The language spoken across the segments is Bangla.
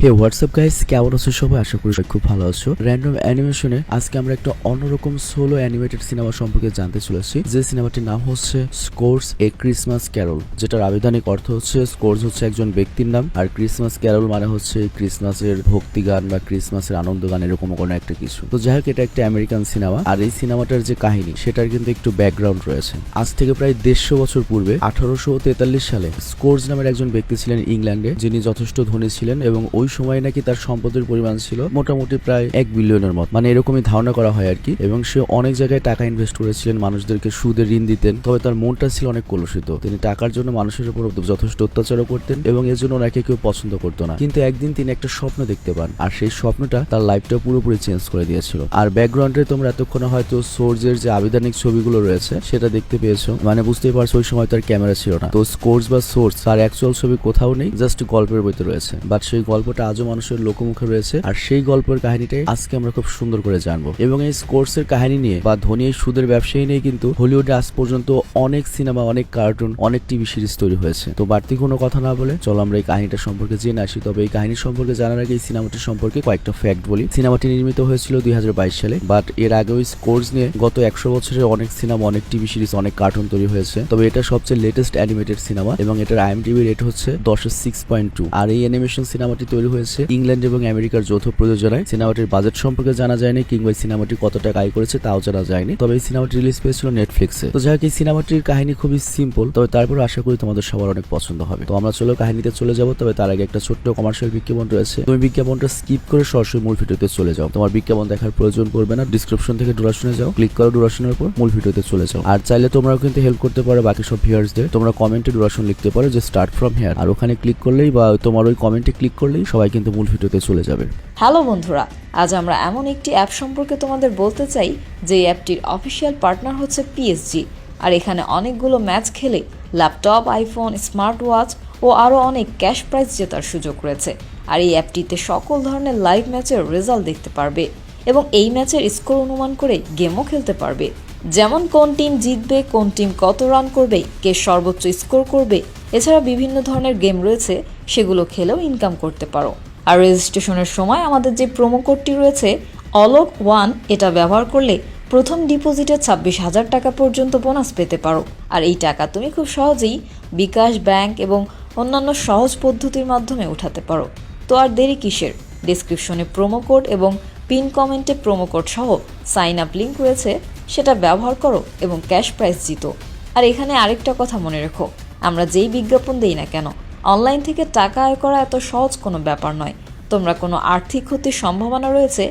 হে হোয়াটসঅ্যাপ গাইস, কেমন আছো সবাই? আশা করি সবাই খুব ভালো আছো। র্যান্ডম অ্যানিমেশনে আজকে আমরা একটা অন্যরকম সোলো অ্যানিমেটেড সিনেমা সম্পর্কে জানতে চলেছি, যে সিনেমাটির নাম হচ্ছে স্কোরস এ ক্রিসমাস ক্যারল, যেটার আবিধানিক অর্থ হচ্ছে স্কোরস হচ্ছে একজন ব্যক্তির নাম, আর ক্রিসমাস ক্যারল মানে হচ্ছে ক্রিসমাসের ভক্তি গান বা ক্রিসমাসের আনন্দ গান, এরকম কোনো একটা কিছু। তো যাই হোক, এটা একটা আমেরিকান সিনেমা, আর এই সিনেমাটার যে কাহিনী সেটার কিন্তু একটু ব্যাকগ্রাউন্ড রয়েছে। আজ থেকে প্রায় 150 বছর পূর্বে 1843 সালে স্কোরস নামের একজন ব্যক্তি ছিলেন ইংল্যান্ডে, যিনি যথেষ্ট ধনী ছিলেন এবং ওই সময় নাকি তার সম্পদের পরিমাণ ছিল মোটামুটি প্রায় 1 বিলিয়নের মতো, মানে এরকমই ধারণা করা হয় আর কি। এবং সে অনেক জায়গায় টাকা ইনভেস্ট করেছিলেন, মানুষদেরকে সুদে ঋণ দিতেন, তবে তার মনটা ছিল অনেক কলুষিত। তিনি টাকার জন্য মানুষের উপর যথেষ্ট অত্যাচারও করতেন এবং এর জন্য ওনাকে কেউ পছন্দ করতো না। কিন্তু একদিন তিনি একটা স্বপ্ন দেখতে পান, আর সেই স্বপ্নটা তার লাইফটা পুরোপুরি চেঞ্জ করে দিয়েছিল। আর ব্যাকগ্রাউন্ডে তোমরা এতক্ষণে হয়তো সোর্সের যে আবিধানিক ছবিগুলো রয়েছে সেটা দেখতে পেয়েছো, মানে বুঝতেই পারছো ওই সময় তার ক্যামেরা ছিল না। তো স্কোরস বা সোর্স তার অ্যাকচুয়াল ছবি কোথাও নেই, জাস্ট গল্পের বইতে রয়েছে, বাট সেই গল্পটা আজও মানুষের লোকমুখে রয়েছে। আর সেই গল্পের কাহিনীটাই আজকে আমরা খুব সুন্দর করে জানবো। এবং এই স্কোরসের কাহিনী নিয়ে বা ধনী এই সুদের ব্যবসায়ী নিয়ে কিন্তু হলিউডে আজ পর্যন্ত অনেক সিনেমা, অনেক কার্টুন, অনেক টিভি সিরিজ তৈরি হয়েছে। তো বাড়তি কোনো কথা না বলে চলো আমরা এই কাহিনীটা সম্পর্কে জেনে আসি। তবে এই কাহিনী সম্পর্কে জানার আগে এই সিনেমাটি সম্পর্কে কয়েকটা ফ্যাক্ট বলি। সিনেমাটি নির্মিত হয়েছিল 2022 সালে, বাট এর আগে ওই স্কোরস নিয়ে গত 100 বছরে অনেক সিনেমা, অনেক টিভি সিরিজ, অনেক কার্টুন তৈরি হয়েছে। তবে এটা সবচেয়ে লেটেস্ট অ্যানিমেটেড সিনেমা এবং এটার IMDb রেট হচ্ছে 10/6.2। আর এই অ্যানিমেশন সিনেমাটি তৈরি হয়েছে ইংল্যান্ড এবং আমেরিকার যৌথ প্রযোজনায়। সিনেমাটির বাজেট সম্পর্কে জানা যায়নি, কিংবা এই সিনেমাটি কত টাকা আয় করেছে তাও জানা যায়নি। তবে এই সিনেমাটি রিলিজ পেয়েছিল নেটফ্লিক্সে। তো যাই হোক, এই সিনেমাটির কাহিনী খুবই সিম্পল, তবে তারপর আশা করি তোমাদের সবার অনেক পছন্দ হবে। তো আমরা চলো কাহিনীতে চলে যাবো। তবে তার আগে একটা ছোট্ট কমার্শিয়াল বিজ্ঞাপন রয়েছে, তুমি বিজ্ঞাপনটা স্কিপ করে সরাসরি মূল ভিডিওতে চলে যাও। তোমার বিজ্ঞাপন দেখার প্রয়োজন পড়বে না, ডিসক্রিপশন থেকে ডুরাশনে যাও, ক্লিক করো ডুরাশনের উপর, মূল ভিডিওতে চলে যাও। আর চাইলে তোমরাও কিন্তু হেল্প করতে পারো বাকি সব ভিউয়ার্সদের। তোমরা কমেন্টে ডুরাশন লিখতে পারো যে স্টার্ট ফ্রম হিয়ার, আর ওখানে ক্লিক করলেই বা তোমার ওই কমেন্টে ক্লিক করলেই সবাই কিন্তু মূল ভিডিওতে চলে যাবে। হ্যালো বন্ধুরা, আজ আমরা এমন একটি অ্যাপ সম্পর্কে তোমাদের বলতে চাই যে অ্যাপটির অফিসিয়াল পার্টনার হচ্ছে PSG। আর এখানে অনেকগুলো ম্যাচ খেলে ল্যাপটপ, আইফোন, স্মার্ট ওয়াচ ও আরও অনেক ক্যাশ প্রাইজ জেতার সুযোগ রয়েছে। আর এই অ্যাপটিতে সকল ধরনের লাইভ ম্যাচের রেজাল্ট দেখতে পারবে এবং এই ম্যাচের স্কোর অনুমান করে গেমও খেলতে পারবে, যেমন কোন টিম জিতবে, কোন টিম কত রান করবে, কে সর্বোচ্চ স্কোর করবে। এছাড়া বিভিন্ন ধরনের গেম রয়েছে, সেগুলো খেলেও ইনকাম করতে পারো। আর রেজিস্ট্রেশনের সময় আমাদের যে প্রোমো কোডটি রয়েছে অলোক1, এটা ব্যবহার করলে প্রথম ডিপোজিটে 26,000 টাকা পর্যন্ত বোনাস পেতে পারো। আর এই টাকা তুমি খুব সহজেই বিকাশ, ব্যাংক এবং অন্যান্য সহজ পদ্ধতির মাধ্যমে উঠাতে পারো। তো আর দেরি কিসের? ডেসক্রিপশনে প্রোমো কোড এবং পিন কমেন্টে প্রোমো কোড সহ সাইন আপ লিঙ্ক রয়েছে, সেটা ব্যবহার করো এবং ক্যাশ প্রাইজ জিতো। আর এখানে আরেকটা কথা মনে রেখো, আমরা যেই বিজ্ঞাপন দেই না কেন, অনলাইন থেকে টাকা আয় করা এত সহজ কোনো ব্যাপার নয়। তোমরা কোনো আর্থিক ক্ষতির সম্ভাবনা রয়েছে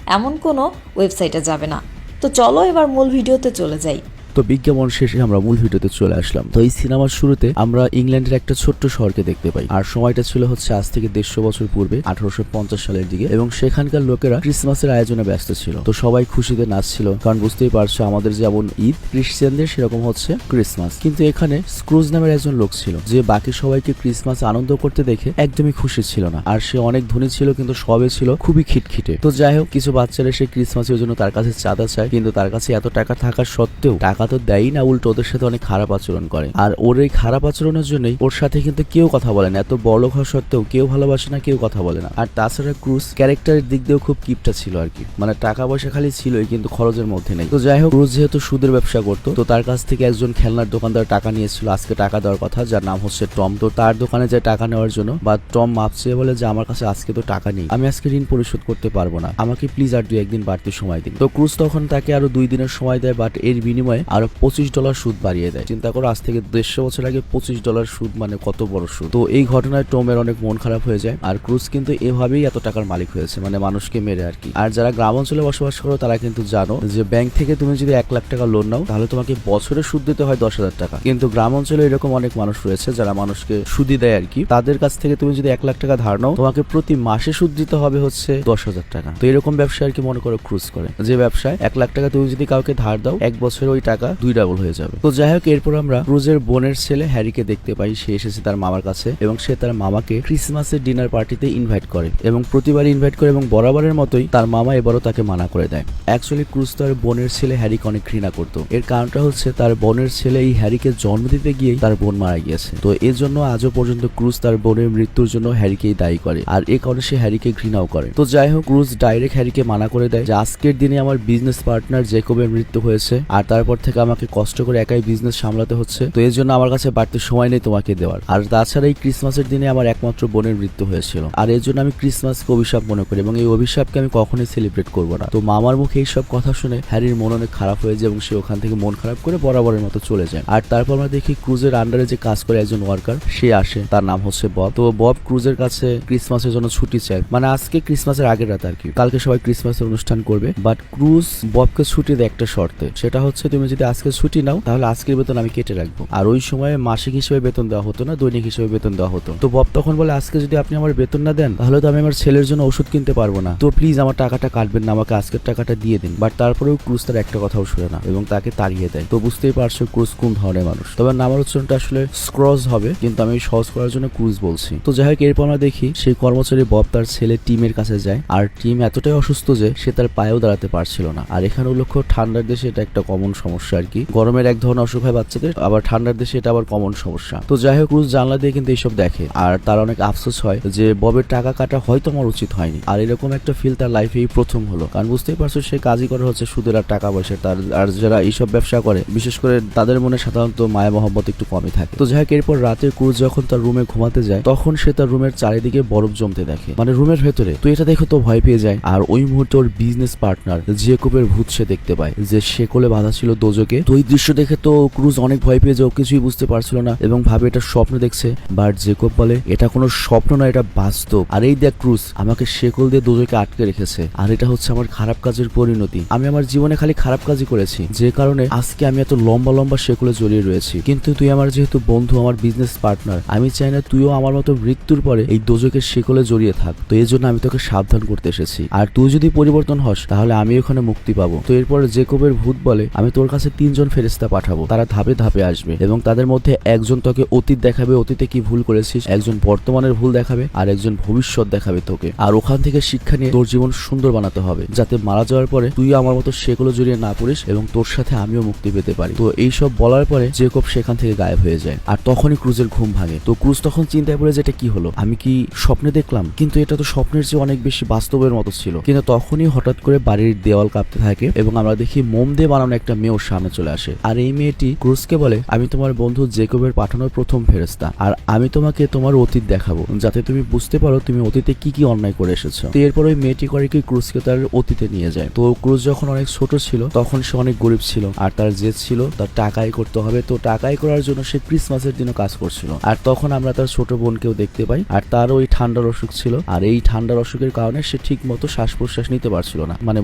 এমন কোনো ওয়েবসাইটে যাবে না। তো চলো এবার মূল ভিডিওতে চলে যাই। তো বিজ্ঞাপন শেষে আমরা মূল ভিডিওতে চলে আসলাম। তো এই সিনেমার শুরুতে আমরা ইংল্যান্ডের একটা ছোট্ট শহরকে দেখতে পাই, আর সময়টা ছিল হচ্ছে আজ থেকে 150 বছর পূর্বে 1850 সালের দিকে। এবং সেখানকার লোকেরা ক্রিসমাসের আয়োজনে ব্যস্ত ছিল। তো সবাই খুশিতে নাচছিল, কারণ বুঝতেই পারছো আমাদের যেমন ঈদ ক্রিশ্চিয়ানদের, সেরকম হচ্ছে ক্রিসমাস। কিন্তু এখানে স্ক্রুজ নামের একজন লোক ছিল, যে বাকি সবাইকে ক্রিসমাস আনন্দ করতে দেখে একদমই খুশি ছিল না। আর সে অনেক ধনী ছিল, কিন্তু সবে ছিল খুবই খিটখিটে। তো যাই হোক, কিছু বাচ্চারা সে ক্রিসমাসের জন্য তার কাছে চাঁদা চায়, কিন্তু তার কাছে এত টাকা থাকা সত্ত্বেও টাকা তো দেয়ই না, উল্টো ওদের সাথে অনেক খারাপ আচরণ করে। আর ওর এই খারাপ আচরণের জন্যই ওর সাথে কিন্তু কেউ কথা বলে না, এত বড় হওয়া সত্ত্বেও কেউ ভালোবাসে না, কেউ কথা বলে না। আর তাছাড়া ক্রুজ ক্যারেক্টারের দিক দিয়েও খুব কিপটা ছিল আর কি, মানে টাকা পয়সা খালি ছিলই কিন্তু খরচের মধ্যে নেই। তো যাই হোক, ক্রুজ যেহেতু সুদের ব্যবসা করতো, তো তার কাছ থেকে একজন খেলনার দোকানদার টাকা নিয়েছিল আজকে টাকা দেওয়ার কথা, যার নাম হচ্ছে টম। তো তার দোকানে যায় টাকা নেওয়ার জন্য, বা টম মাপ চেয়ে বলে যে আমার কাছে আজকে তো টাকা নেই, আমি আজকে ঋণ পরিশোধ করতে পারবো না, আমাকে প্লিজ আর 2-1 দিন বাড়তি সময় দিন। তো ক্রুজ তখন তাকে আরো 2 দিনের সময় দেয়, বাট এর বিনিময়ে আরো $25 সুদ বাড়িয়ে দেয়। চিন্তা করো, আজ থেকে 150 বছর আগে $25 সুদ, মানে কত বড় সুদ। তো এই ঘটনায় টমের অনেক মন খারাপ হয়ে যায়। আর ক্রুজ কিন্তু এভাবেই এত টাকার মালিক হয়েছে, মানে মানুষকে মেরে আর কি। আর যারা গ্রাম অঞ্চলে বসবাস করো তারা কিন্তু জানো যে ব্যাংক থেকে তুমি যদি 1 লাখ টাকা লোন নাও, তাহলে তোমাকে বছরে সুদ দিতে হয় 10,000 টাকা। কিন্তু গ্রাম অঞ্চলে এরকম অনেক মানুষ রয়েছে যারা মানুষকে সুদি দেয় আর কি। তাদের কাছ থেকে তুমি যদি 1 লাখ টাকা ধার নাও, তোমাকে প্রতি মাসে সুদ দিতে হবে হচ্ছে 10,000 টাকা। তো এরকম ব্যবসা আর কি মনে করো ক্রুজ করে, যে ব্যবসায় 1 লাখ টাকা তুমি যদি কাউকে ধার দাও, 1 বছরে ওই টাকা টাকা 2 ডাবল হয়ে যাবে। তো যাই হোক, এরপর আমরা ক্রুজের বোনের ছেলে হ্যারিকে দেখতে পাই। সে এসেছে তার মামার কাছে এবং সে তার মামাকে ক্রিসমাসের ডিনার পার্টিতে ইনভাইট করে এবং প্রতিবারই ইনভাইট করে এবং বরাবরের মতোই তার মামা এবারও তাকে মানা করে দেয়। অ্যাকচুয়ালি ক্রুজ তার বোনের ছেলে হ্যারিকে অনেক ঘৃণা করতো। এর কারণটা হচ্ছে তার বোনের ছেলে এই হ্যারিকে জন্ম দিতে গিয়েই তার বোন মারা গিয়েছে। তো এর জন্য আজও পর্যন্ত ক্রুজ তার বোনের মৃত্যুর জন্য হ্যারিকেই দায়ী করে, আর এ কারণে সে হ্যারিকে ঘৃণাও করে। তো যাই হোক, ক্রুজ ডাইরেক্ট হ্যারিকে মানা করে দেয় যে আজকের দিনে আমার বিজনেস পার্টনার জেকবের মৃত্যু হয়েছে, আর তারপর থেকে আমাকে কষ্ট করে একাই বিজনেস সামলাতে হচ্ছে। তো এর জন্য আমার কাছে বাড়তি সময় নেই তোমাকে দেওয়ার। আর তাছাড়া এই ক্রিসমাসের দিনে আমার একমাত্র বোনের মৃত্যু হয়েছিল, আর এর জন্য আমি ক্রিসমাসকে অভিশাপ মনে করি এবং এই অভিশাপকে আমি কখনোই সেলিব্রেট করবো না। তো মামার মুখে এইসব কথা শুনে হ্যারির মন অনেক খারাপ হয়ে যায় এবং সে ওখান থেকে মন খারাপ করে বরাবরের মতো চলে যায়। আর তারপর আমরা দেখি ক্রুজের আন্ডারে যে কাজ করে একজন ওয়ার্কার সে আসে, তার নাম হচ্ছে বব। তো বব ক্রুজের কাছে ক্রিসমাসের জন্য ছুটি চায়, মানে আজকে ক্রিসমাসের আগের রাত আর কি, কালকে সবাই ক্রিসমাসের অনুষ্ঠান করবে, বাট ক্রুজ ববকে ছুটি দেয় একটা শর্তে, সেটা হচ্ছে তুমি যদি আজকে ছুটি নাও তাহলে আজকের বেতন আমি কেটে রাখবো। আর ওই সময় মাসিক হিসেবে বেতন দেওয়া হতো না, দৈনিক হিসেবে বেতন দেওয়া হতো। তো বব তখন বলে আজকে যদি আপনি আমার বেতন না দেন তাহলে তো আমি আমার ছেলের জন্য ওষুধ কিনতে পারবো না, তো প্লিজ আমার টাকাটা কাটবেন না, আমাকে আজকের টাকাটা দিয়ে দিন। বাট তারপরেও ক্রুজ তার একটা কথাও শুনে না এবং তাকে তাড়িয়ে দেয়। তো বুঝতেই পারছো ক্রুজ কোন ধরনের মানুষ। তবে নামের উচ্চারণটা আসলে স্ক্রজ হবে, কিন্তু আমি সহজ করার জন্য ক্রুজ বলছি। তো যাই হোক, এরপর আমরা দেখি সেই কর্মচারী বব তার ছেলে টিমের কাছে যায়, আর টিম এতটাই অসুস্থ যে সে তার পায়েও দাঁড়াতে পারছিল না। আর এখানে উল্লেখ্য ঠান্ডার দেশে এটা একটা কমন সমস্যা আর কি, গরমের এক ধরনের অসুখ হয় বাচ্চাদের, আবার ঠান্ডার দেশে এটা আবার কমন সমস্যা। তো যাই হোক, ক্রুজ জানলা দিয়ে কিন্তু এইসব দেখে আর তার অনেক আফসোস হয় যে ববের টাকা কাটা হয়তো আমার উচিত হয়নি। আর এরকম একটা ফিল তার লাইফে এই প্রথম হলো, কারণ বুঝতেই পারছো সে কাজই করে হচ্ছে সুদের আর টাকা পয়সা। তার আর যারা এইসব ব্যবসা করে বিশেষ করে তাদের মনে সাধারণত মায়া মহব্বত একটু কমই থাকে। তো যাই হোক, এরপর রাতে ক্রুজ যখন তার রুমে ঘুমাতে যায় তখন সে তার রুমের চারিদিকে বরফ জমতে দেখে, মানে রুমের ভেতরে। তো এটা দেখে তো ভয় পেয়ে যায়, আর ওই মুহূর্তে ওর বিজনেস পার্টনার জেকবের ভূত সে দেখতে পায় যে শেকলে বাঁধা ছিল দোজকে। তো এই দৃশ্য দেখে তো ক্রুজ অনেক ভয় পেয়ে যায়, ও কিছুই বুঝতে পারছিল না এবং ভাবে এটা স্বপ্ন দেখছে। বাট জেকব বলে এটা কোনো স্বপ্ন না, এটা বাস্তব। আর এই দেখ ক্রুজ, আমাকে শেকল দিয়ে দোজকে আটকে রেখেছে, আর এটা হচ্ছে আমার খারাপ কাজের পরিণতি। আমি আমার জীবনে খালি খারাপ কাজই করেছি, যে কারণে আজকে আমি এত লম্বা লম্বা শেকলে জড়িয়ে রয়েছি। কিন্তু তুই আমার যেহেতু বন্ধু, আমার বিজনেস পার্টনার, আমি চাই না তুইও আমার মতো মৃত্যুর পরে এই দোজকের শেকলে জড়িয়ে থাক। তো এই জন্য আমি তোকে সাবধান করতে এসেছি, আর তুই যদি পরিবর্তন হস তাহলে আমি ওখানে মুক্তি পাবো। তো এরপর জেকবের ভূত বলে আমি তোর কাছে 3 জন ফেরেশতা পাঠাবো, তারা ধাপে ধাপে আসবে এবং তাদের মধ্যে একজন তোকে অতীত দেখাবে, অতীতে কি ভুল করেছিস, একজন বর্তমানের ভুল দেখাবে, আর একজন ভবিষ্যৎ দেখাবে তোকে। আর ওখান থেকে শিক্ষা নিয়ে তোর জীবন সুন্দর বানাতে হবে, যাতে মারা যাওয়ার পরে তুই আমার মতো সেগুলো জড়িয়ে না পড়িস এবং তোর সাথে আমিও মুক্তি পেতে পারি। তো এইসব বলার পরে জেকব সেখান থেকে গায়েব হয়ে যায়, আর তখনই ক্রুজের ঘুম ভাঙে। তো ক্রুজ তখন চিন্তায় পড়ে যে এটা কি হলো, আমি কি স্বপ্নে দেখলাম? কিন্তু এটা তো স্বপ্নের চেয়ে অনেক বেশি বাস্তবের মতো ছিল। কিন্তু তখনই হঠাৎ করে বাড়ির দেওয়াল কাঁপতে থাকে এবং আমরা দেখি মোম দিয়ে বানানো একটা মেয়ে ওর সামনে চলে আসে। আর এই মেয়েটি ক্রুজকে বলে আমি তোমার বন্ধু জেকবের পাঠানোর প্রথম ফেরেশতা, আর আমি তোমাকে তোমার অতীত দেখাবো যাতে তুমি বুঝতে পারো তুমি অতীতে কি কি অন্যায় করে এসেছো। তো এরপর ওই মেয়েটি করে কি ক্রুজকে তার অতীতে নিয়ে যায়। তো ক্রুজ যখন অনেক ছোট ছিল তখন সে অনেক গরিব ছিল, আর তার জেদ ছিল তার টাকাই করতে হবে। তো টাকাই করার জন্য সে ক্রিসমাসের দিনও কাজ করছিল। আর তখন আমরা তার ছোট বোনকেও দেখতে পাই, আর তারও ওই ঠান্ডার অসুখ ছিল, আর এই ঠান্ডার অসুখের কারণে সে ঠিক মতো শ্বাস প্রশ্বাস নিতে পারছিল না। মানে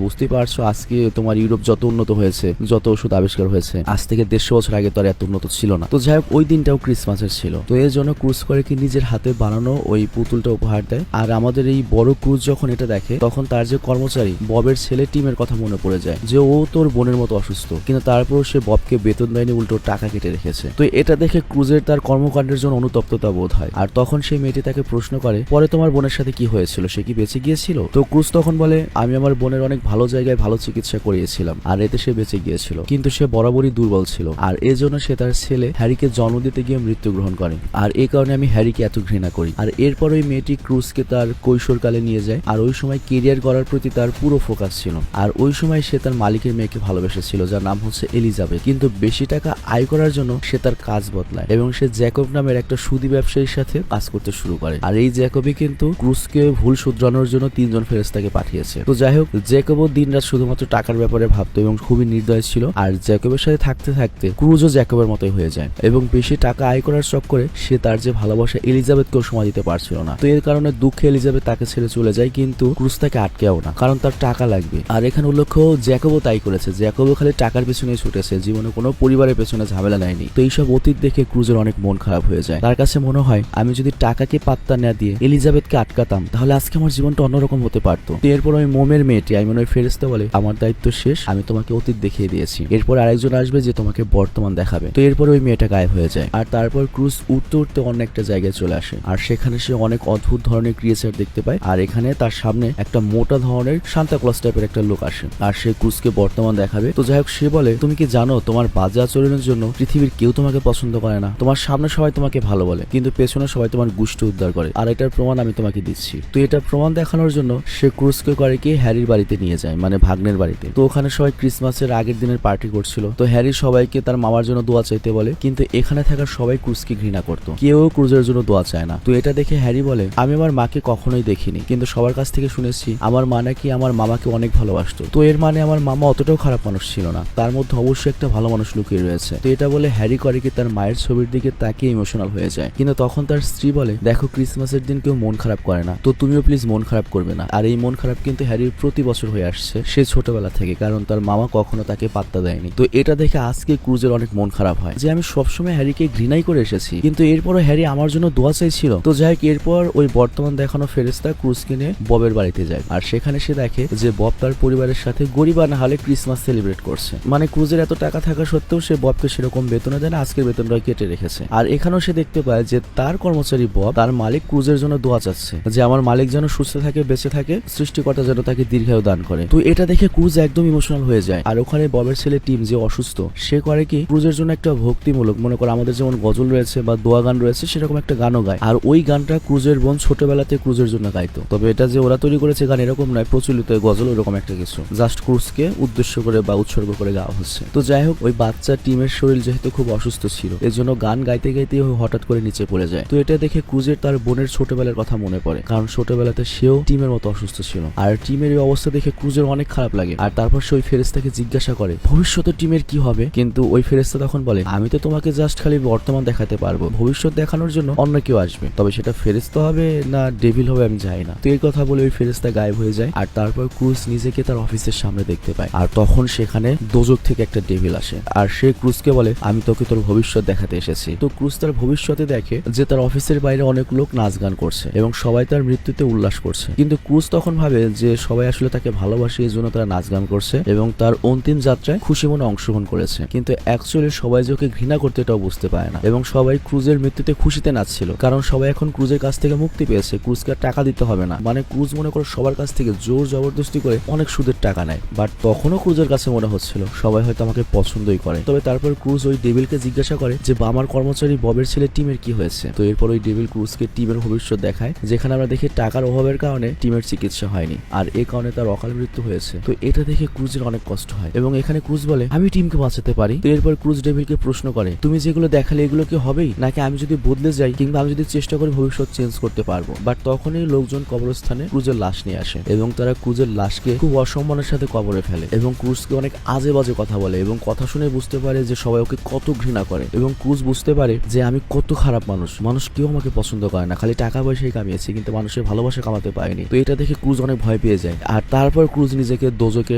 বুঝতেই পারছো আজকে তোমার ইউরোপ যত উন্নত হয়েছে, যত ওষুধ আবিষ্কার হয়েছে, আজ থেকে 150 বছর আগে তো আর এত উন্নত ছিল না। তো যাই হোক, ওই দিনটাও ক্রিসমাসের ছিল। তো এর জন্য ক্রুজ করে কি নিজের হাতে বানানো ওই পুতুলটা উপহার দেয়। আর আমাদের এই বড় ক্রুজ যখন এটা দেখে তখন তার যে কর্মচারী ববের ছেলে টিমের কথা মনে পড়ে যায় যে ও তোর বোনের মতো অসুস্থ, কিন্তু তারপর সে ববকে বেতন দেয়নি, উল্টো টাকা কেটে রেখেছে। তো এটা দেখে ক্রুজের তার কর্মকাণ্ডের জন্য অনুতপ্ততা বোধ হয়। আর তখন সেই মেয়েটি তাকে প্রশ্ন করে পরে তোমার বোনের সাথে কি হয়েছিল, সে কি বেঁচে গিয়েছিল? তো ক্রুজ তখন বলে আমি আমার বোনের অনেক ভালো জায়গায় ভালো চিকিৎসা করিয়েছিলাম, আর এতে সে বেঁচে গিয়েছিল, কিন্তু সে বরাবরই দুর্বল ছিল, আর এজন্য সে তার ছেলে হ্যারিকে জন্ম দিতে গিয়ে মৃত্যুগ্রহণ করে। আর এই কারণে আমি হ্যারিকে এত ঘৃণা করি। আর এরপর ওই মেয়েটি ক্রুজকে তার কৈশোরকালে নিয়ে যায়, আর ওই সময় কেরিয়ার গড়ার প্রতি তার পুরো ফোকাস ছিল। আর ওই সময় সে তার মালিকের মেয়েকে ভালোবেসেছিল যার নাম হচ্ছে এলিজাবেথ, কিন্তু বেশি টাকা আয় করার জন্য সে তার কাজ বদলায় এবং সে জ্যাকব নামের একটা সুদী ব্যবসায়ীর সাথে কাজ করতে শুরু করে। আর এই জ্যাকবই কিন্তু ক্রুজকে ভুল শুধরানোর জন্য 3 জন ফেরেশতাকে পাঠিয়েছে। তো যাই হোক, জ্যাকবও দিনরাত শুধুমাত্র টাকার ব্যাপারে ভাবতো এবং খুবই নির্দয় ছিল। আর জ্যাকবের সাথে থাকতে থাকতে ক্রুজও জ্যাকবের মতোই হয়ে যায় এবং বেশি টাকা আয় করার চক্করে সে তার যে ভালোবাসা এলিজাবেথকেও সময় দিতে পারছিল না। তো এর কারণে দুঃখে এলিজাবেথ তাকে ছেড়ে চলে যায়, কিন্তু ক্রুজ তাকে আটকেও না, কারণ তার টাকা লাগবে। আর এখানে উল্লেখ্য জ্যাকবও তাই করেছে, জ্যাকবও খালি টাকার পেছনে ছুটেছে, জীবনে কোনো পরিবারের পেছনে ঝামেলা নেয়নি। তো এইসব অতীত দেখে ক্রুজের অনেক মন খারাপ হয়ে যায়। তার কাছে মনে হয় আমি যদি টাকাকে পাত্তা না দিয়ে এলিজাবেথকে আটকাতাম তাহলে আজকে আমার জীবনটা অন্যরকম হতে পারতো। এরপর ওই মোমের মেয়েটি আমি মনে হয় ফেরেশতা বলে আমার দায়িত্ব শেষ, আমি তোমাকে অতীত দেখিয়ে দিয়েছি, এরপর এরপর আরেকজন আসবে যে তোমাকে বর্তমান দেখাবে। তো এরপর ওই মেয়েটা গায়েব হয়ে যায়। আর তারপর ক্রুজ উঠতে উঠতে অন্য একটা জায়গায় চলে আসে, আর সেখানে সে অনেক অদ্ভুত ধরনের ক্রিয়েচার দেখতে পায়। আর এখানে তার সামনে একটা মোটা ধরনের সান্তা ক্লজ টাইপের একটা লোক আসে, আর সে ক্রুজকে বর্তমান দেখাবে। তো যাই হোক, সে বলে তুমি কি জানো তোমার বাজে আচরণের জন্য পৃথিবীর কেউ তোমাকে পছন্দ করে না। তোমার সামনে সবাই তোমাকে ভালো বলে, কিন্তু পেছনে সবাই তোমার গুষ্টি উদ্ধার করে, আর এটার প্রমাণ আমি তোমাকে দিচ্ছি। তো এটা প্রমাণ দেখানোর জন্য সে ক্রুজকে করে কি হ্যারির বাড়িতে নিয়ে যায়, মানে ভাগ্নের বাড়িতে। তো ওখানে সবাই ক্রিসমাসের আগের দিনের পার্টি করছিল। তো হ্যারি সবাইকে তার মামার জন্য দোয়া চাইতে বলে, কিন্তু এখানে থাকা সবাই ক্রুজকে ঘৃণা করতো, কেউ ক্রুজের জন্য দোয়া চায় না। তো এটা দেখে হ্যারি বলে, আমি আমার মাকে কখনোই দেখিনি, কিন্তু সবার কাছ থেকে শুনেছি আমার মা নাকি আমার মামাকে অনেক ভালোবাসতো। তো এর মানে আমার মামা অতটাও খারাপ মানুষ ছিল না, তার মধ্যে অবশ্যই একটা ভালো মানুষ লুকিয়ে রয়েছে। তো এটা বলে হ্যারি করে কি তার মায়ের ছবির দিকে তাকিয়ে ইমোশনাল হয়ে যায়। কিন্তু তখন তার স্ত্রী বলে, দেখো ক্রিসমাসের দিন কেউ মন খারাপ করে না, তো তুমিও প্লিজ মন খারাপ করবে না। আর এই মন খারাপ কিন্তু হ্যারির প্রতি বছর হয়ে আসছে সে ছোটবেলা থেকে, কারণ তার মামা কখনো তাকে পাত্তা দেয়নি। তো এটা দেখে আজকে ক্রুজের অনেক মন খারাপ হয় যে আমি সবসময় হ্যারিকে ঘৃণাই করে এসেছি, কিন্তু এরপরও হ্যারি আমার জন্য দোয়া চাইছিল। তো যাই হোক, এরপর ওই বর্তমান দেখানো ফেরেশতা ক্রুজকে নিয়ে ববের বাড়িতে যায়, আর সেখানে সে দেখে যে বব তার পরিবারের সাথে গরিব না হলে ক্রিসমাস সেলিব্রেট করছে। মানে ক্রুজের এত টাকা থাকা সত্ত্বেও সে ববকে সেরকম বেতনে দেয় না, আজকের বেতনটা কেটে রেখেছে। আর এখানেও সে দেখতে পায় যে তার কর্মচারী বব তার মালিক ক্রুজের জন্য দোয়া চাচ্ছে যে আমার মালিক যেন সুস্থ থাকে, বেঁচে থাকে, সৃষ্টিকর্তা যেন তাকে দীর্ঘায়ু দান করে। তো এটা দেখে ক্রুজ একদম ইমোশনাল হয়ে যায়। আর ওখানে ববের ছেলে টিম যে অসুস্থ, সে করে কি ক্রুজের জন্য একটা ভক্তিমূলক, মনে করো আমাদের যেমন গজল রয়েছে বা দোয়া গান রয়েছে, সেরকম একটা গানও গায়। আর ওই গানটা ক্রুজের বোন ছোটবেলাতে ক্রুজের জন্য গাইতো। তবে এটা যে ওরা তৈরি করেছে গান এরকম নয়, প্রচলিত গজল এরকম একটা কিছু, জাস্ট ক্রুজকে উদ্দেশ্য করে বা উৎসর্গ করে গাওয়া হচ্ছে। তো যাই হোক, ওই বাচ্চা টিমের শরীর যেহেতু খুব অসুস্থ ছিল, এর জন্য গান গাইতে গাইতে হঠাৎ করে নিচে পড়ে যায়। তো এটা দেখে ক্রুজের তার বোনের ছোটবেলার কথা মনে পড়ে, কারণ ছোটবেলাতে সেও টিমের মতো অসুস্থ ছিল। আর টিমের এই অবস্থা দেখে ক্রুজের অনেক খারাপ লাগে। আর তারপর সে ওই ফেরেশতাকে জিজ্ঞাসা করে ভবিষ্যতে টিমের কি হবে, কিন্তু ওই ফেরেশতা তখন বলে, আমি তো তোমাকে জাস্ট খালি বর্তমান দেখাতে পারবো, ভবিষ্যৎ দেখানোর জন্য অন্য কেউ আসবে, তবে সেটা ফেরেশতা হবে না ডেভিল হবে আমি জানি না। তো এই কথা বলে ওই ফেরেশতা গায়েব হয়ে যায়। আর তারপর ক্রুজ নিজেকে তার অফিসের সামনে দেখতে পায়, আর তখন সেখানে দোজক থেকে একটা ডেভিল আসে, আর সে ক্রুজকে বলে, আমি তোকে তোর ভবিষ্যৎ দেখাতে এসেছি। তো ক্রুজ তার ভবিষ্যতে দেখে যে তার অফিসের বাইরে অনেক লোক নাচ গান করছে এবং সবাই তার মৃত্যুতে উল্লাস করছে, কিন্তু ক্রুজ তখন ভাবে যে সবাই আসলে তাকে ভালোবাসে, এই জন্য তারা নাচ গান করছে এবং তার অন্তিম যাত্রায় খুশি মনে অংশগ্রহণ করেছে। কিন্তু অ্যাকচুয়ালি সবাই যে ওকে ঘৃণা করতে এটাও বুঝতে পারে না, এবং সবাই ক্রুজের মৃত্যুতে খুশিতে নাচছিল, কারণ সবাই এখন ক্রুজের কাছ থেকে মুক্তি পেয়েছে, ক্রুজকে আর টাকা দিতে হবে না। মানে ক্রুজ মনে করে সবার কাছ থেকে জোর জবরদস্তি করে অনেক সুদের টাকা নেয়, বাট তখনও ক্রুজের কাছে মনে হচ্ছিল সবাই হয়তো আমাকে পছন্দই করে। তবে তারপর ক্রুজ ওই ডেভিলকে জিজ্ঞাসা করে যে আমার কর্মচারী ববের ছেলে টিমের কি হয়েছে। তো এরপর ওই ডেভিল ক্রুজকে টিমের ভবিষ্যৎ দেখায়, যেখানে আমরা দেখি টাকার অভাবের কারণে টিমের চিকিৎসা হয়নি, আর এই কারণে তার অকাল মৃত্যু হয়েছে। তো এটা দেখে ক্রুজের অনেক কষ্ট হয়, এবং এখানে ক্রুজ বলে আমি টিমকে বাঁচাতে পারি। তো এরপর ক্রুজ ডেভিলকে প্রশ্ন করে, তুমি যেগুলো দেখালে এগুলো কি হবেই, নাকি আমি যদি বদলে যাই কিংবা আমি যদি চেষ্টা করি ভবিষ্যৎ চেঞ্জ করতে পারবো। বাট তখনই লোকজন কবরস্থানে ক্রুজের লাশ নিয়ে আসে, এবং তারা ক্রুজের লাশকে খুব অসম্মানের সাথে কবরে ফেলে, এবং ক্রুজকে অনেক আজে বাজে কথা বলে, এবং কথা শুনে বুঝতে পারে যে সবাই ওকে কত ঘৃণা করে, এবং ক্রুজ বুঝতে পারে যে আমি কত খারাপ মানুষ, মানুষ কেউ আমাকে পছন্দ করে না, খালি টাকা পয়সাই কামিয়েছি, কিন্তু মানুষের ভালোবাসা কামাতে পারেনি। তো এটা দেখে ক্রুজ অনেক ভয় পেয়ে যায়। আর তারপর ক্রুজ নিজেকে দোজকে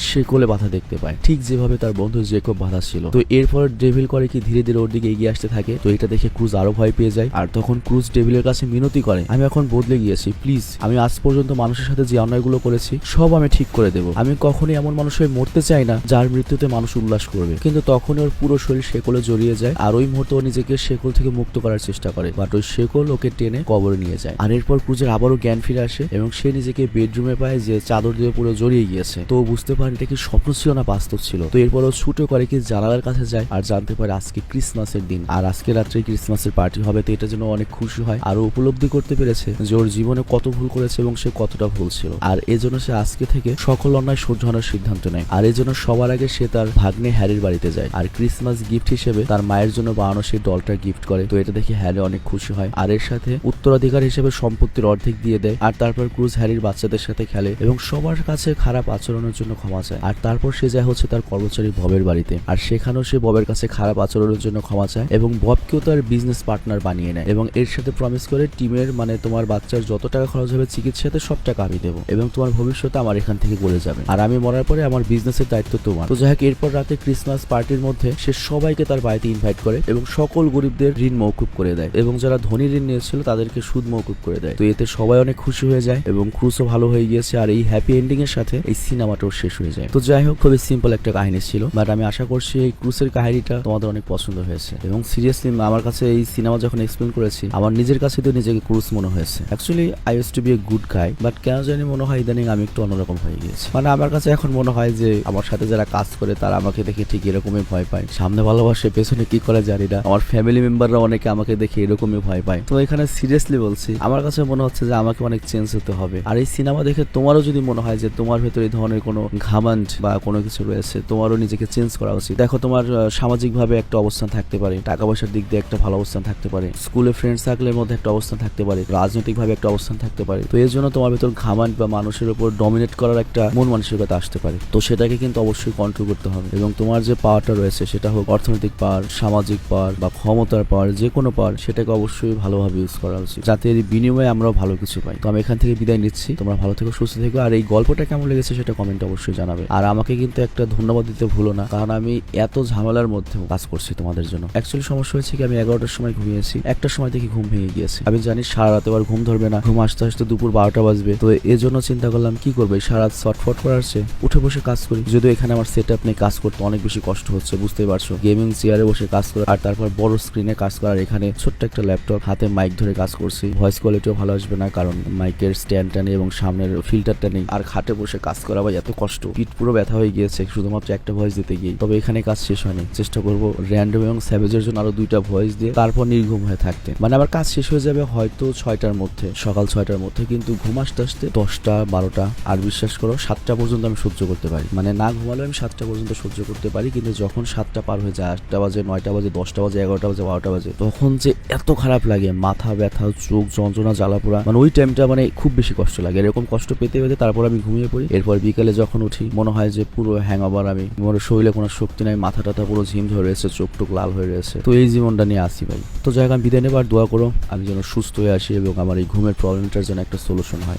শেকলে বাধা দেখতে পায়, ঠিক যেভাবে তার বন্ধু জেকব বাধা ছিল। তো এরপর ডেভিল করে কি ধীরে ধীরে ওর দিকে এগিয়ে আসতে থাকে। তো এটা দেখে ক্রুজ আরো ভয় পেয়ে যায়। আর তখন ক্রুজ ডেভিলের কাছে মিনতি করে, আমি এখন বদলে গিয়েছি, প্লিজ আমি আজ পর্যন্ত মানুষের সাথে যে অন্যায়গুলো করেছি সব আমি ঠিক করে দেবো। আমি কখনোই এমন মানুষ হয়ে মরতে চাই না যার মৃত্যুতে মানুষ উল্লাস করবে। কিন্তু তখন ওর পুরো শরীর শেকলে জড়িয়ে যায়, আর ওই মুহূর্তে ও নিজেকে শেকল থেকে মুক্ত করার চেষ্টা করে, বাট ওই শেকল ওকে টেনে কবরে নিয়ে যায়। আর এরপর ক্রুজের আবারও জ্ঞান ফিরে আসে, এবং সে নিজেকে বেডরুমে পায় যে চাদর দিয়ে পুরো জড়িয়ে গিয়েছে। তো বুঝতে পারে এটা কি স্বপ্ন ছিল না বাস্তব ছিল। তো এরপর ও ছুটে করে কি জানালার কাছে যায়, আর জানতে পারে আজকে ক্রিসমাসের দিন, আর আজকে রাত্রে ক্রিসমাসের পার্টি হবে। তো এটা জন্য অনেক খুশি হয়, আর উপলব্ধি করতে পেরেছে যে ওর জীবনে কত ভুল করেছে এবং সে কতটা ভুল ছিল। আর এজন্য সে আজকে থেকে সকল অন্যায় সহ্য হওয়ার সিদ্ধান্ত নেয়। আর এজন্য সবার আগে সে তার ভাগ্নে হ্যারির বাড়িতে যায়, আর ক্রিসমাস গিফট হিসেবে তার মায়ের জন্য বানানো সেই ডলটা গিফট করে। তো এটা দেখে হ্যারি অনেক খুশি হয়, আর এর সাথে উত্তরাধিকার হিসেবে সম্পত্তির অর্ধেক দিয়ে দেয়। আর তারপর ক্রুজ হ্যারির বাচ্চাদের সাথে খেলে এবং সবার কাছে খারাপ আচরণের জন্য ক্ষমা চায়। আর তারপর সে যায় হচ্ছে তার কর্মচারী ববের বাড়িতে, আর সেখানেও সে ববের কাছে খারাপ আচরণের জন্য ক্ষমা চায় এবং ববকেও তার বিজনেস পার্টনার বানিয়ে নেয়, এবং এর সাথে প্রমিস করে টিমের মানে তোমার বাচ্চার যত টাকা খরচ হবে চিকিৎসাতে সব টাকা আমি দেবো, এবং তোমার ভবিষ্যতে আমার এখান থেকে গড়ে যাবে, আর আমি মরার পরে আমার বিজনেসের দায়িত্ব তোমার। তো যাই হোক, এরপর রাতে ক্রিসমাস পার্টির মধ্যে সে সবাইকে তার বাড়িতে ইনভাইট করে এবং সকল গরিবদের ঋণ মওকুফ করে দেয়, এবং যারা ধনী ঋণ নিয়েছিল তাদেরকে সুদ মওকুফ করে দেয়। তো এতে সবাই অনেক খুশি হয়ে যায় এবং ক্রুজও ভালো হয়ে গিয়েছে। আর এই হ্যাপি এন্ডিং এর সাথে এই সিনেমাটাও শেষ হয়ে যায়। তো যাই হোক, খুবই সিম্পল একটা কাহিনী ছিল, বাট আমি আশা করছি এই ক্রুসের কাহিনীটা তোমাদের অনেক পছন্দ হয়েছে এবং সিরিয়াসলি আমার কাছে এই সিনেমা যখন এক্সপ্লেন করেছি আমার নিজের কাছে তো নিজেকে ক্রুস মনে হয়েছে। Actually I use to be a good guy, but কেন জানি মনে হয় ইদানিং আমি একটু অন্যরকম হয়ে গিয়েছি। মানে আমার কাছে এখন মনে হয় যে আমার সাথে যারা কাজ করে তারা আমাকে দেখে ঠিক এরকমই ভয় পায়, সামনে ভালোবাসে পেছনে কি করে জানি না। আমার ফ্যামিলি মেম্বাররা অনেকে আমাকে দেখে এরকমই ভয় পায়। তো এখানে সিরিয়াসলি বলছি আমার কাছে মনে হচ্ছে যে আমাকে অনেক চেঞ্জ হতে হবে। আর এই সিনেমা দেখে তোমারও যদি মনে হয় যে তোমার ভেতরে এই ধরনের কোনো ঘামান্ড বা কোনো কিছু রয়েছে, তোমারও নিজেকে চেঞ্জ করা উচিত। দেখো তোমার সামাজিকভাবে একটা অবস্থান থাকতে পারে, টাকা পয়সার দিক দিয়ে একটা ভালো অবস্থান থাকতে পারে, স্কুলে ফ্রেন্ড সার্কেলের মধ্যে একটা অবস্থান থাকতে পারে, রাজনৈতিকভাবে একটা অবস্থান থাকতে পারে। তো এর জন্য তোমার ভেতর ঘামান্ড বা মানুষের উপর ডমিনেট করার একটা মন মানসিকতা আসতে পারে। তো সেটাকে কিন্তু অবশ্যই কন্ট্রোল করতে হবে এবং তোমার যে পাওয়ারটা রয়েছে সেটা হোক অর্থনৈতিক পাওয়ার, সামাজিক পাওয়ার বা ক্ষমতার পাওয়ার, যে কোনো পাওয়ার সেটাকে অবশ্যই ভালোভাবে ইউজ করা উচিত যাতে এর বিনিময়ে আমরাও ভালো কিছু পাই। তো আমি এখান থেকে বিদায় নিচ্ছি, তোমরা ভালো থেকো, সুস্থ থেকো। আর এই গল্পটা কেমন লেগেছে সেটা কমেন্টে অবশ্যই জানাবে। আর আমাকে কিন্তু একটা ধন্যবাদ দিতে ভুলো না, কারণ আমি এত ঝামেলার মধ্যে কাজ করছি তোমাদের জন্য। অ্যাকচুয়ালি সমস্যা হয়েছে কি আমি 11টার সময় ঘুমিয়েছি, 1টার সময় থেকে ঘুম ভেঙে গিয়েছে। আমি জানি সারা রাতে আবার ঘুম ধরবে না, ঘুম আসতে আসতে দুপুর 12টা বাজবে। তো এর জন্য চিন্তা করলাম কি করবো, সারা রাত শর্টফট করার চেয়ে উঠে বসে কাজ করি। যদিও এখানে আমার সেট আপ নিয়ে কাজ করতে অনেক বেশি কষ্ট হচ্ছে, বুঝতেই পারছো। গেমিং চেয়ারে বসে কাজ করা আর তারপর বড় স্ক্রিনে কাজ করার, এখানে ছোট্ট একটা ল্যাপটপ হাতে মাইক ধরে কাজ করছি। ভয়েস কোয়ালিটিও ভালো আসবে না কারণ মাইকের স্ট্যান্ডটা নেই এবং সামনের ফিল্টারটা নেই। আর খাটে বসে কাজ করা ভাই এত কষ্ট, পিঠ পুরো ব্যথা হয়ে গিয়েছে শুধুমাত্র একটা ভয়েস দিতে গিয়ে। তবে এখানে কাজ শেষ হয়নি, চেষ্টা করবো র্যান্ডম এবং স্যাভেজের জন্য আরো 2টা ভয়েস দিয়ে তারপর নির্ঘুম হয়ে থাকতে। মানে আমার কাজ শেষ হয়ে যাবে হয়তো 6টার মধ্যে, সকাল 6টার মধ্যে, কিন্তু ঘুম আসতে আসতে 10টা 12টা। আর বিশ্বাস করো 7টা পর্যন্ত আমি সহ্য করতে পারি, মানে না ঘুমালে আমি 7টা পর্যন্ত সহ্য করতে পারি। কিন্তু যখন 7টা পার হয়ে যায়, 8টা বাজে, 9টা বাজে, 10টা বাজে, 11টা বাজে, 12টা বাজে, তখন যে এত খারাপ লাগে, মাথা ব্যথা, চোখ যন্ত্রণা, জ্বালাপোড়া, মানে ওই টাইমটা মানে খুব বেশি কষ্ট লাগে। এরকম কষ্ট পেতে পেতে তারপর আমি ঘুমিয়ে পড়ি। এরপর বিকেলে যখন উঠি মনে হয় যে পুরো হ্যাং ওভার, আমি আমার শরীরে কোনো শক্তি নাই, মাথা টাথা পুরো ঝিম ধরে রয়েছে, চোখ টোক লাল হয়ে রয়েছে। তো এই জীবনটা নিয়ে আসি ভাই। তো যাই হোক আমি বিদায় নেবার দোয়া করো আমি যেন সুস্থ হয়ে আসি এবং আমার এই ঘুমের প্রবলেমটার জন্য একটা সলিউশন হয়।